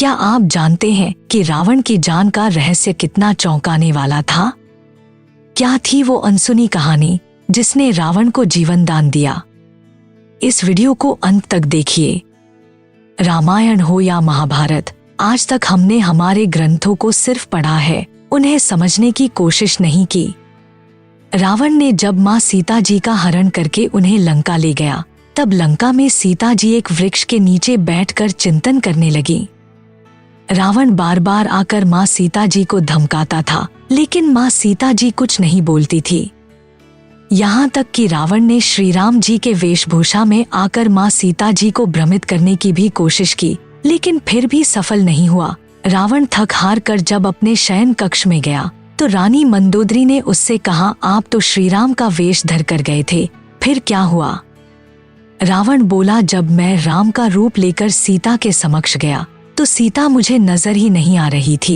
क्या आप जानते हैं कि रावण की जान का रहस्य कितना चौंकाने वाला था? क्या थी वो अनसुनी कहानी जिसने रावण को जीवन दान दिया? इस वीडियो को अंत तक देखिए। रामायण हो या महाभारत, आज तक हमने हमारे ग्रंथों को सिर्फ पढ़ा है, उन्हें समझने की कोशिश नहीं की। रावण ने जब माँ सीता जी का हरण करके उन्हें लंका ले गया, तब लंका में सीता जी एक वृक्ष के नीचे बैठकर चिंतन करने लगी। रावण बार बार आकर माँ सीता जी को धमकाता था, लेकिन माँ सीता जी कुछ नहीं बोलती थी। यहाँ तक कि रावण ने श्री राम जी के वेशभूषा में आकर माँ सीता जी को भ्रमित करने की भी कोशिश की, लेकिन फिर भी सफल नहीं हुआ। रावण थक हार कर जब अपने शयन कक्ष में गया तो रानी मंदोदरी ने उससे कहा, आप तो श्री राम का वेश धर कर गए थे, फिर क्या हुआ? रावण बोला, जब मैं राम का रूप लेकर सीता के समक्ष गया तो सीता मुझे नजर ही नहीं आ रही थी।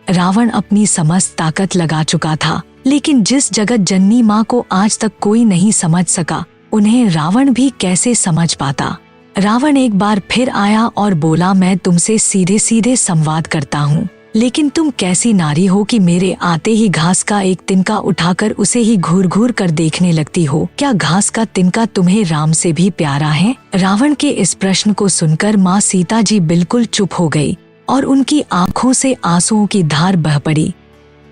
रावण अपनी समस्त ताकत लगा चुका था, लेकिन जिस जगत जननी माँ को आज तक कोई नहीं समझ सका, उन्हें रावण भी कैसे समझ पाता। रावण एक बार फिर आया और बोला, मैं तुमसे सीधे सीधे संवाद करता हूँ, लेकिन तुम कैसी नारी हो कि मेरे आते ही घास का एक तिनका उठाकर उसे ही घूर घूर कर देखने लगती हो? क्या घास का तिनका तुम्हें राम से भी प्यारा है? रावण के इस प्रश्न को सुनकर माँ सीता जी बिल्कुल चुप हो गई और उनकी आंखों से आंसुओं की धार बह पड़ी।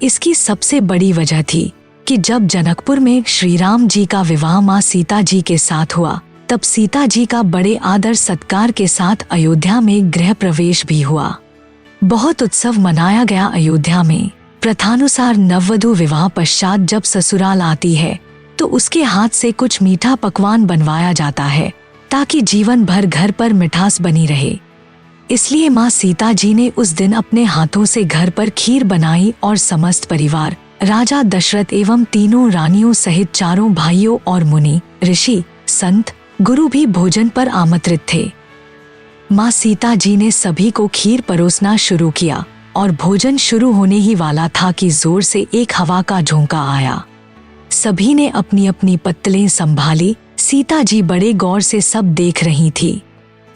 इसकी सबसे बड़ी वजह थी कि जब जनकपुर में श्री राम जी का विवाह माँ सीता जी के साथ हुआ, तब सीता जी का बड़े आदर सत्कार के साथ अयोध्या में गृह प्रवेश भी हुआ। बहुत उत्सव मनाया गया अयोध्या में। प्रथानुसार नववधु विवाह पश्चात जब ससुराल आती है तो उसके हाथ से कुछ मीठा पकवान बनवाया जाता है, ताकि जीवन भर घर पर मिठास बनी रहे। इसलिए माँ सीता जी ने उस दिन अपने हाथों से घर पर खीर बनाई और समस्त परिवार, राजा दशरथ एवं तीनों रानियों सहित चारों भाइयों और मुनि, ऋषि, संत, गुरु भी भोजन पर आमंत्रित थे। माँ सीता जी ने सभी को खीर परोसना शुरू किया और भोजन शुरू होने ही वाला था कि जोर से एक हवा का झोंका आया। सभी ने अपनी अपनी पत्तलें संभाली। सीता जी बड़े गौर से सब देख रही थी।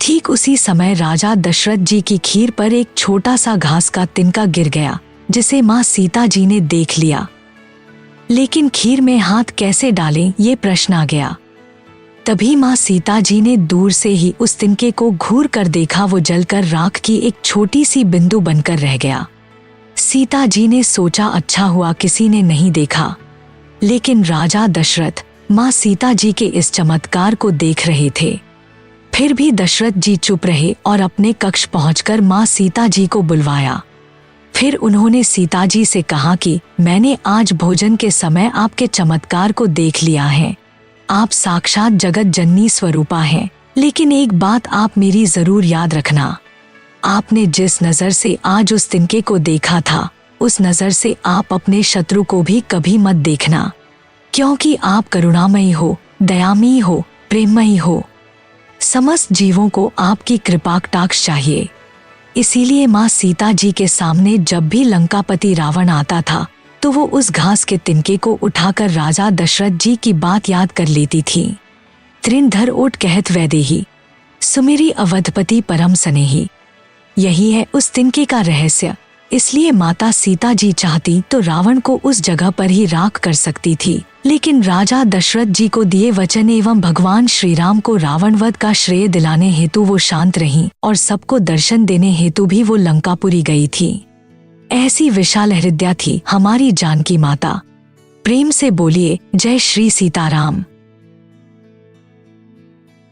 ठीक उसी समय राजा दशरथ जी की खीर पर एक छोटा सा घास का तिनका गिर गया, जिसे माँ सीता जी ने देख लिया। लेकिन खीर में हाथ कैसे डालें, ये प्रश्न आ गया। तभी माँ सीता जी ने दूर से ही उस तिनके को घूर कर देखा। वो जलकर राख की एक छोटी सी बिंदु बनकर रह गया। सीता जी ने सोचा, अच्छा हुआ किसी ने नहीं देखा। लेकिन राजा दशरथ माँ सीता जी के इस चमत्कार को देख रहे थे। फिर भी दशरथ जी चुप रहे और अपने कक्ष पहुंचकर माँ सीता जी को बुलवाया। फिर उन्होंने सीता जी से कहा कि मैंने आज भोजन के समय आपके चमत्कार को देख लिया है। आप साक्षात जगत जननी स्वरूपा हैं, लेकिन एक बात आप मेरी जरूर याद रखना। आपने जिस नजर से आज उस तिनके को देखा था, उस नजर से आप अपने शत्रु को भी कभी मत देखना, क्योंकि आप करुणामयी हो, दयामयी हो, प्रेममयी हो। समस्त जीवों को आपकी कृपा कटाक्ष चाहिए। इसीलिए माँ सीता जी के सामने जब भी लंकापति रावण आता था तो वो उस घास के तिनके को उठाकर राजा दशरथ जी की बात याद कर लेती थी। त्रिनधर ओट कहत वैदेही, सुमेरी अवधपति परम स्नेही। यही है उस तिनके का रहस्य। इसलिए माता सीता जी चाहती तो रावण को उस जगह पर ही राख कर सकती थी, लेकिन राजा दशरथ जी को दिए वचन एवं भगवान श्री राम को रावण वध का श्रेय दिलाने हेतु वो शांत रहीं और सबको दर्शन देने हेतु भी वो लंकापुरी गई थी। ऐसी विशाल हृदया थी हमारी जानकी माता। प्रेम से बोलिए, जय श्री सीताराम।